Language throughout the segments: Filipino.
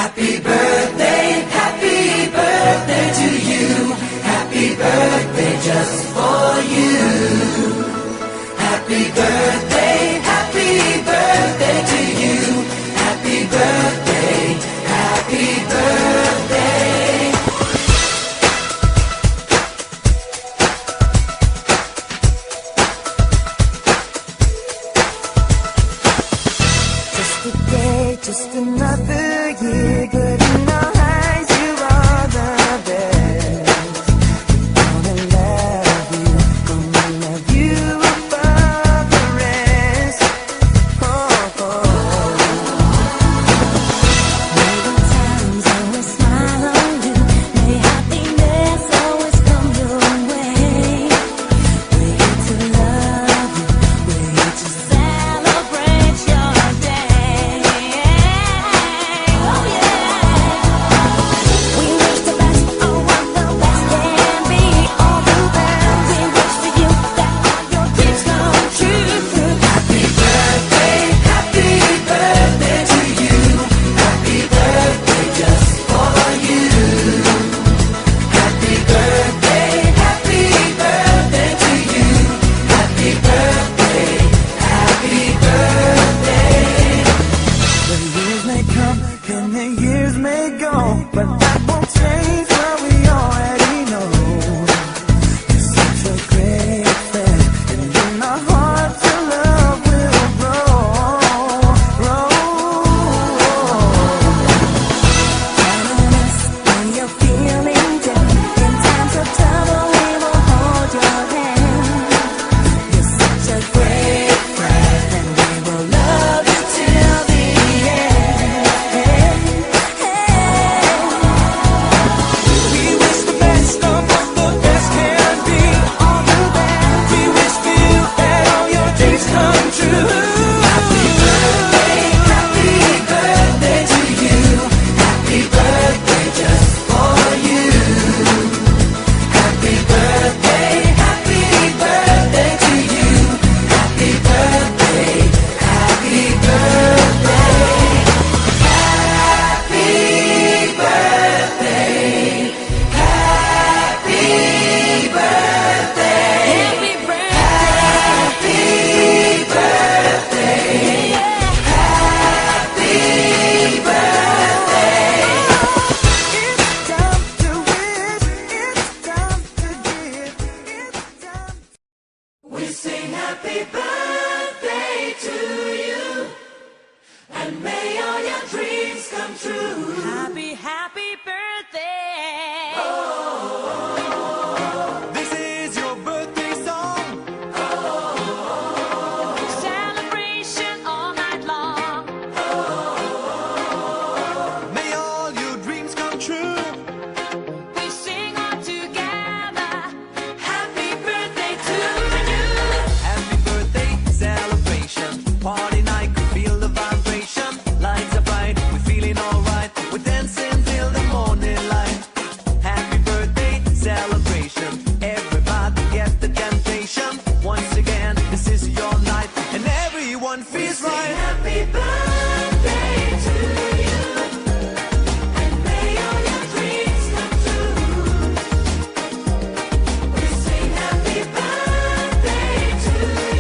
Happy birthday to you. Happy birthday just for you. Happy birthday to you. Happy birthday, happy birthday. Just a day, just another year, good in our eyes, you are the best. Gonna love you above the rest. Oh, oh. May the times always smile on you, may happiness always come your way. We're here to love you, we're here to celebrate your day. Oh yeah. We wish the best, oh what the best can be. All the best, we wish for you that all your dreams come true. Happy birthday to you. Happy birthday just for you. Happy birthday to you. Happy birthday, happy birthday. The years may come and the years may go, but that won't change what we already know. You're such a great friend, and in our hearts your love will grow. Count on us when you're feeling down. In times of trouble we will hold your hand. You're such a great friend, and we will love you till the end. We wish the best of what the best can be. All the best. We wish for you that all your dreams come true. Happy birthday to you. Happy birthday just for you. Happy birthday to you. Happy birthday, happy birthday. Happy birthday, happy birthday. Happy birthday. It's time to wish, it's time to give, it's time. We sing happy birthday to you, and may all your dreams come true. Happy birthday. This is your birthday song. Celebration all night long. May all your dreams come true. We sing all together. Happy birthday to you. Happy birthday celebration. Party night, we feel the vibration. Lights are bright, we're feeling alright. We're dancing till the morning light. Happy birthday celebration. Everybody get the temptation. Once again, this is your night, and everyone feels right. Happy birthday to you, and may all your dreams come true. We sing happy birthday to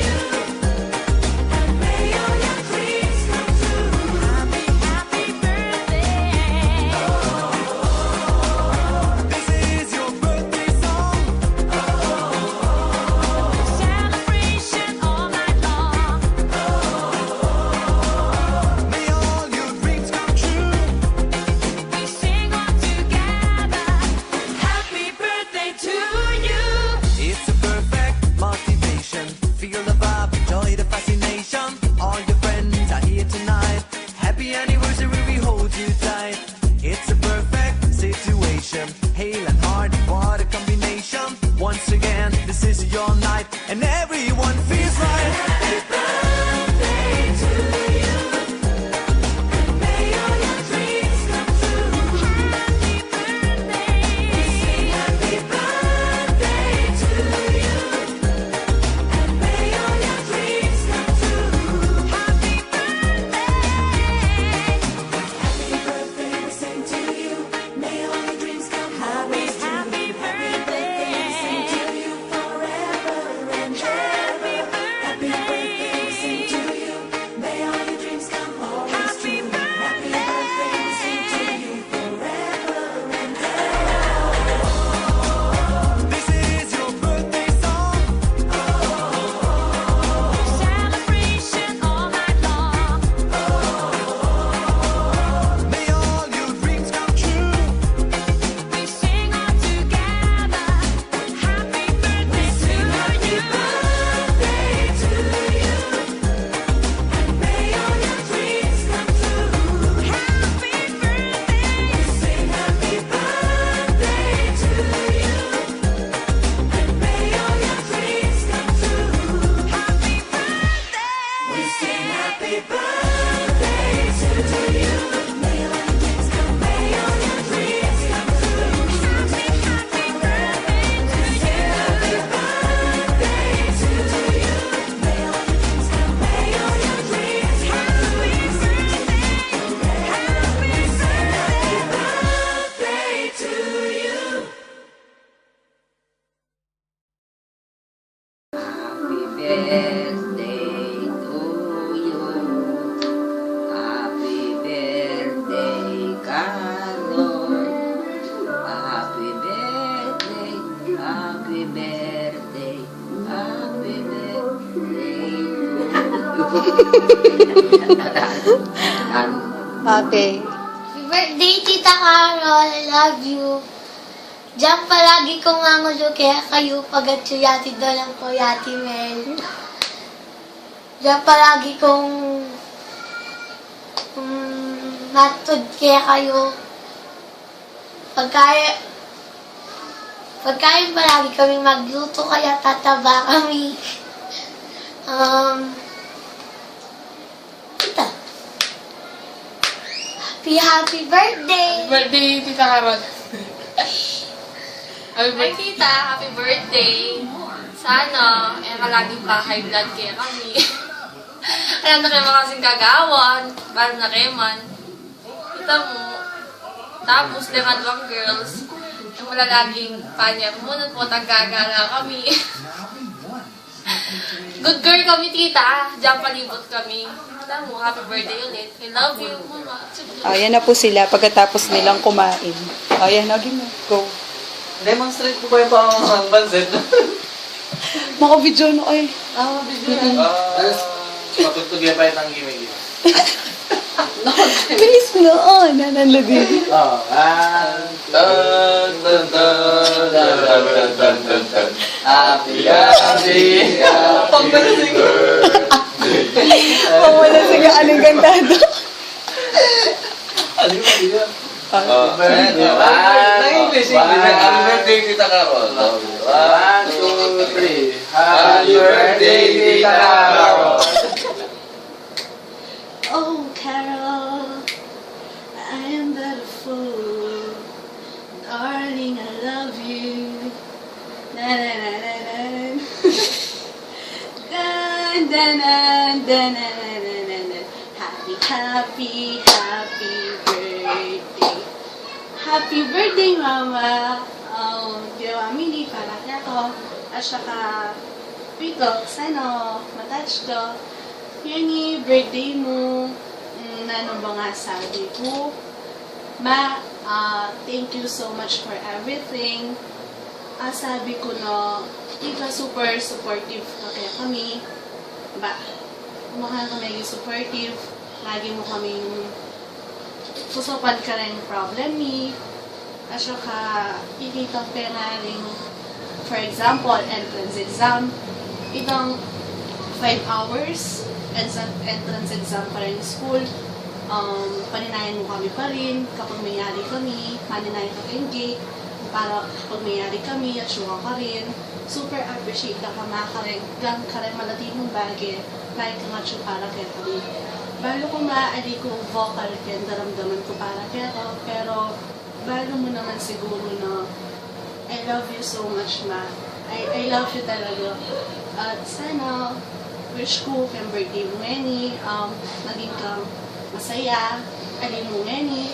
you, and may all your dreams come true. Happy birthday. This is your birthday song. Celebration all night long. May all your dreams come true. We sing all together. Happy birthday to you. It's a perfect motivation. Feel the vibe, enjoy the fascination. All your friends are here tonight. Happy anniversary, we hold you tight. It's a perfect situation. Hale and hard, what a combination. Once again, this is your night, and everyone feels right. Happy birthday to you, and may all your dreams come true. Happy birthday. We sing happy birthday to you, and may all your dreams come true. Happy birthday. Happy birthday, we Okay. Happy birthday, Tita Carol. I love you. Diyan palagi kong angulo kaya kayo pagatyo yati dalang ko yati Mel. Diyan palagi kong matod kaya kayo. Pagkain palagi kami magluto kaya tataba kami. Tita. Happy birthday! Birthday, Tita Carol. Happy Hi birthday. tita, happy birthday. Sana, laging pa high blood kaya kami. Kaya na kayo makasing kagawan, bal na keman. Kita mo. Tapos, leman girls. Yung malalaging panya. Muna po, taggagala kami. Good girl kami, tita. Diyan palibot kami. Kita mo, happy birthday ulit. I love you, mama. Ayan na po sila pagkatapos nilang kumain. Ayan, naging mo. Go. Demonstrate ko ba yung pang banset? Maka-video no ay. Patutugyan pa yung gimmick. Bilis na. Oh, nanalagay. Happy birthday. Wala siya anong gantado. Happy birthday, Tita Carol. 1, 2, 3. Happy birthday, Tita Carol. Oh, Carol, I am beautiful. Darling, I love you. Na na na na na. Dun, dun, dun, dun, dun, dun, dun, dun. Happy, happy, happy birthday. Happy birthday, Mama. Ginawa mini para ako. At saka, ito, sana matouch ko. Yan yung birthday mo. Ano ba nga sabi ko? Ma, thank you so much for everything. Sabi ko na, ikaw super supportive na kaya kami. Ba, mahal ka maging supportive. Lagi mo kaming susupan ka rin problem ni. At saka, ikitang pera rin, for example, entrance exam. Itong 5 hours, entrance exam pa rin school. Paninayan mo kami pa rin. Kapag mayari kami, paninayan ka kayong gate. Para kapag mayari kami, at sure ka rin. Super appreciate ka ka rin. Gang ka rin malati mong bagay. Kahit ka nga siya para kaya kami. Balo ko maaali ko vocal kaya daramdaman ko para kaya ko. Pero balo mo naman siguro na I love you so much, ma. I love you talaga. At sana, wish ko kang birthday mo ngani, naging kang masaya, alin mo ngani,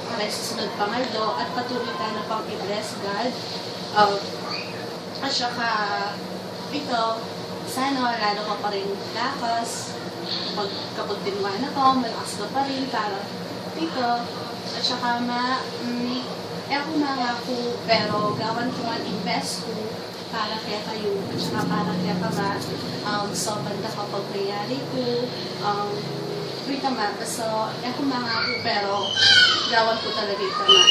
para susunod pangaldo, at patuloy tayo na pang i-bless God. At saka, ito, sana lalo ka pa rin lakas, kapag tinuwan ako, malakas ka pa rin para ito. At saka ako nangako, pero gawan ko man invest ko para kaya kayo, at saka para kaya ka sobrang ka kapag mayari ko. Wait naman, so, ako nangako, pero gawan ko talaga ito na.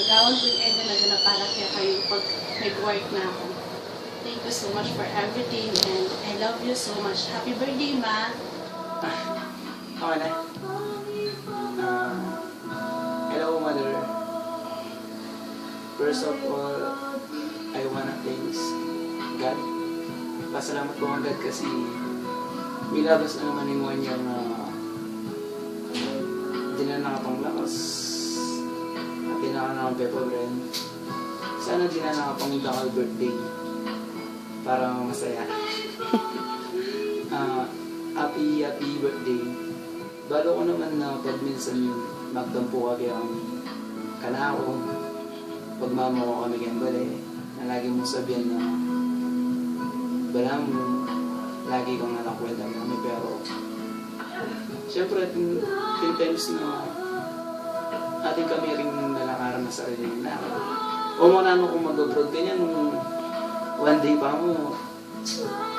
Gawan ko yung endo na para kaya kayo pag nag-work na ako. Thank you so much for everything, and I love you so much. Happy birthday, Ma! Okay na. Hello, Mother. First of all, I wanna thank God. Pasalamat ko ang God kasi milabas na naman yung 1 year na hindi na nakapanglakas at hindi na naman Pepper Brand. Sana hindi na nakapangdakal birthday para masaya. Happy birthday. Balo ko naman na pag minsan magtampo ka kaya kanako, pagmama ko kami kayang bali, na lagi mong sabihan na bala mo, lagi kang nalakwenta kami, pero syempre tin times na ating kami rin nalakaran na sarili na o muna kung mag-abroad ganyan nung 1 day pa mo,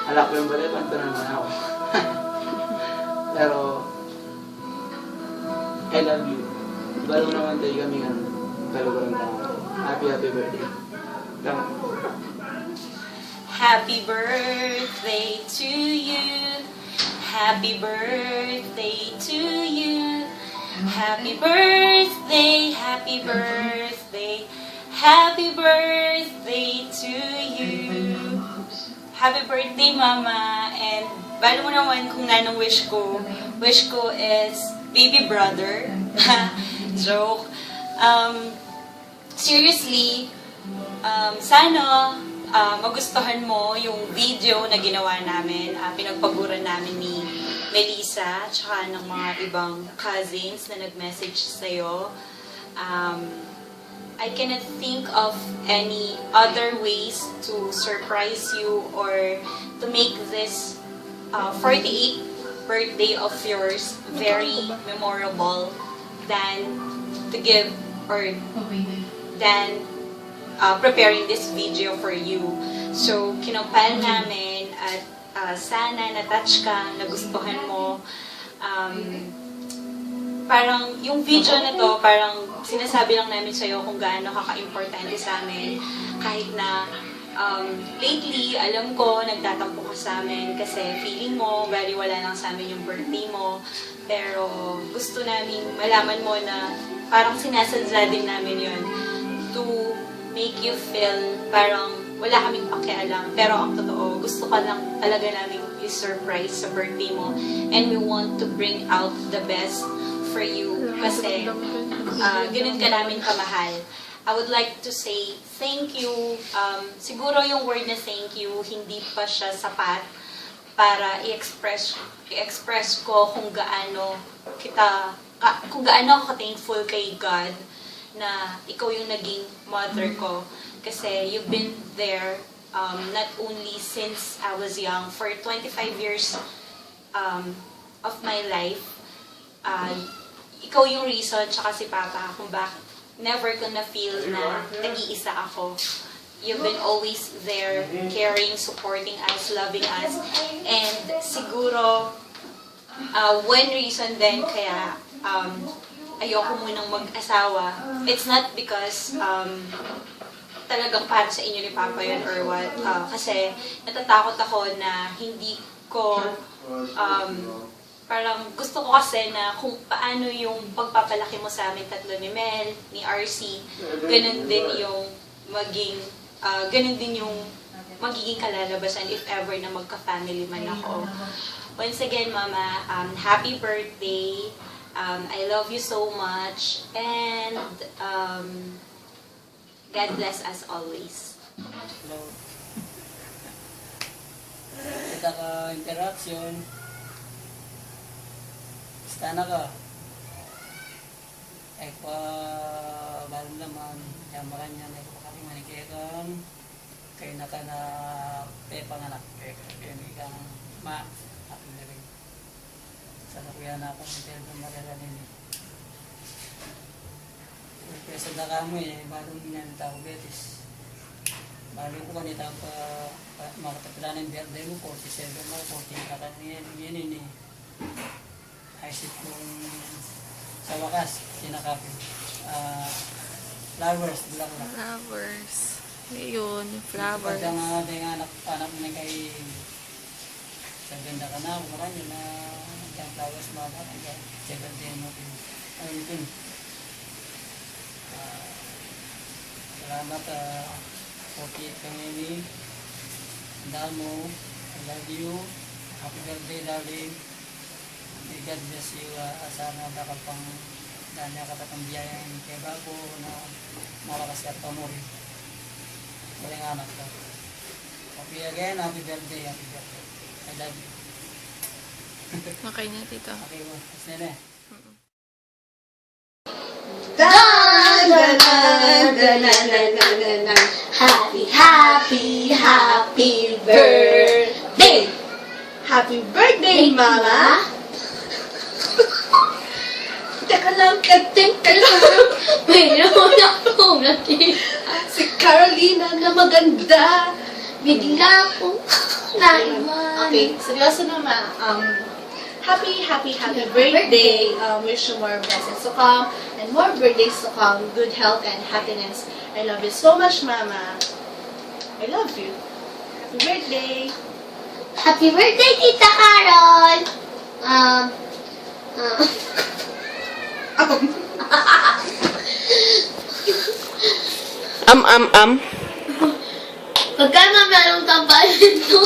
halak ko yung bali, panta naman ako. Pero, I love you. Balo naman tayo kami ng kalukuran na happy birthday. Tama. Happy birthday to you. Happy birthday to you. Happy birthday, happy birthday. Happy birthday to you. Happy birthday, Mama. And balo mo naman kung nanong wish ko. Wish ko is baby brother. Joke. Seriously, sana magustuhan mo yung video na ginawa namin. Pinagpaguran namin ni Melissa tsaka ng mga ibang cousins na nag-message sa'yo. I cannot think of any other ways to surprise you or to make this 48th birthday of yours very memorable than to give or than preparing this video for you. So, kinompile namin at sana na-touch ka, nagustuhan mo. Parang yung video na to, parang sinasabi lang namin sa'yo kung gaano kaka-importante sa amin. Kahit na lately, alam ko, nagtatampo ka sa amin kasi feeling mo, very wala lang sa amin yung birthday mo. Pero gusto namin malaman mo na parang sinasadya din namin yun to make you feel parang wala kaming pakialam. Pero ang totoo, gusto ka lang talaga namin i-surprise sa birthday mo. And we want to bring out the best for you kasi ganun ka namin kamahal. I would like to say thank you. Siguro yung word na thank you, hindi pa siya sapat para i-express ko kung gaano ako thankful kay God na ikaw yung naging mother ko. Kasi you've been there not only since I was young, for 25 years of my life. Ikaw yung reason, tsaka si Papa, kung bakit never ko na feel na nag-iisa ako. You've been always there, caring, supporting us, loving us. And siguro, one reason din kaya ayoko munang mag-asawa, it's not because talagang para sa inyo ni Papa yun or what. Kasi natatakot ako na hindi ko parang gusto ko kasi na kung paano yung pagpapalaki mo sa amin tatlo ni Mel, ni RC, ganun din yung magiging kalalabasan if ever na magka-family man ako. Once again, Mama, happy birthday. I love you so much. And God bless us always. Hello. Kita ka interaction. Sana ka. Pa balang naman. Yang makanya na kami manikakan. Kaya na ka na panganak. Kaya kang ma. Aking na rin. Sana kuya na akong hotel na maralanin. Kaya sa daka mo balong niyan tao betis. Balong ko kanita makatapilan ng birthday mo, 47 mo, 14 ka kanina ini. Isip kong sa wakas, sinakapin. Flowers, bulaklak. Flowers. Ayun, flowers. Pagka nga anak mo na kay sa ganda ka na, kumaran yun na yung flowers mo na kaya sa birthday mo. Ayun din. Salamat, 48 kami ni Damo. I love you. Happy birthday, darling. May God bless you. Sana nakapang danya katatang biyaya yung kay Bago na malakas at pamuri. Walang anak ka. Happy again, happy birthday, happy birthday. I love you. Okay na, tito. Okay mo, mas nene. Happy, happy, happy birthday! Happy birthday, Mama! Teka lang, Mayroon akong nakita. si Carolina na maganda. Bigla akong naiwan. Okay, seryoso naman. happy birthday. Wish you more blessings to come and more birthdays to come. Good health and happiness. I love you so much, Mama. I love you. Happy birthday. Happy birthday, Tita Carol! Pagka meron kang balito,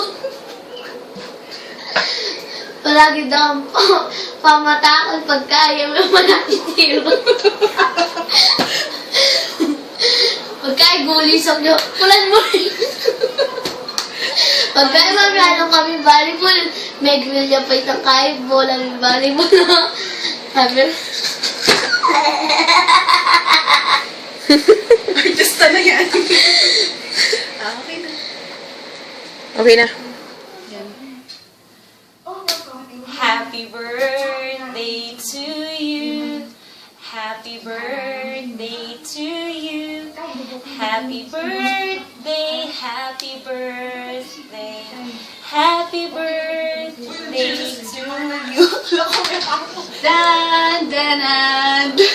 palagi daw pamatakot pagka ayaw mo manatitiro. Pagka gulisok nyo, pulan mo rin. Pagka meron kami volleyball, may grilya pa isang kahit bola ng volleyball na. Sabi, Artista na yan. Okay na. Okay na. Happy birthday to you. Happy birthday to you. Happy birthday, happy birthday. Happy birthday to you. Dan, dan, dan, dan,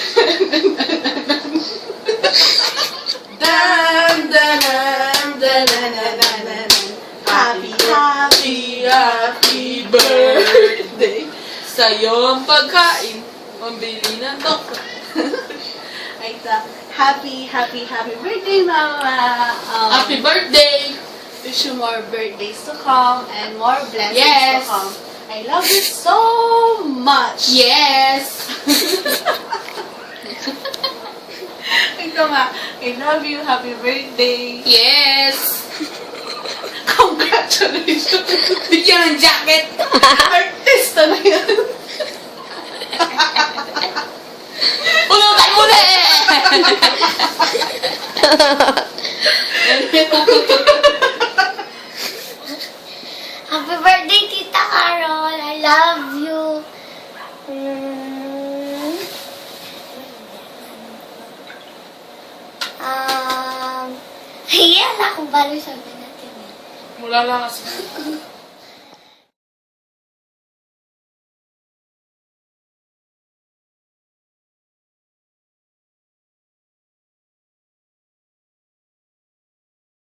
dan. Happy birthday. Sa'yo ang pagkain. Pambili ng doktor. Ay, happy birthday, Mama. Happy birthday! Wish you more birthdays to come and more blessings Yes. to come. I love you so much. Yes! Ito nga, I love you. Happy birthday. Yes! Congratulations. Bigyan ng jacket! Artista na yan. Pulutan mo na eh! Happy birthday, Tita Carol! I love you! Hiya na kung balo sabihin natin. Mula lang kasi.